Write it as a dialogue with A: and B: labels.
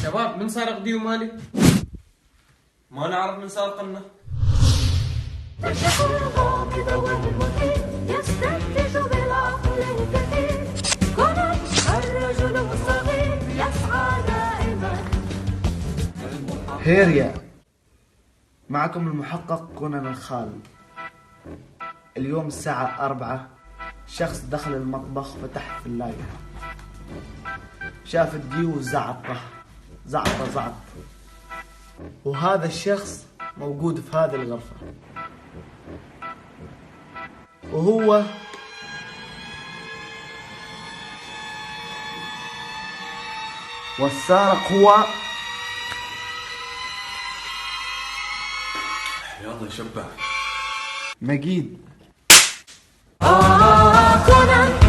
A: شباب من سارق ديو مالي؟
B: ما نعرف من سارقنا.
C: تشعر الغامض والمثير يستنتج بالعقل الكثير. كونان الرجل الصغير يسعى دائما.
D: هيريا، معكم المحقق كونان الخال. اليوم الساعة 4 شخص دخل المطبخ فتح الثلاجة، شاف الديو زعطة، وهذا الشخص موجود في هذه الغرفة، وهو والسارق هو
B: يلا شبع
D: مجيد.
C: كونان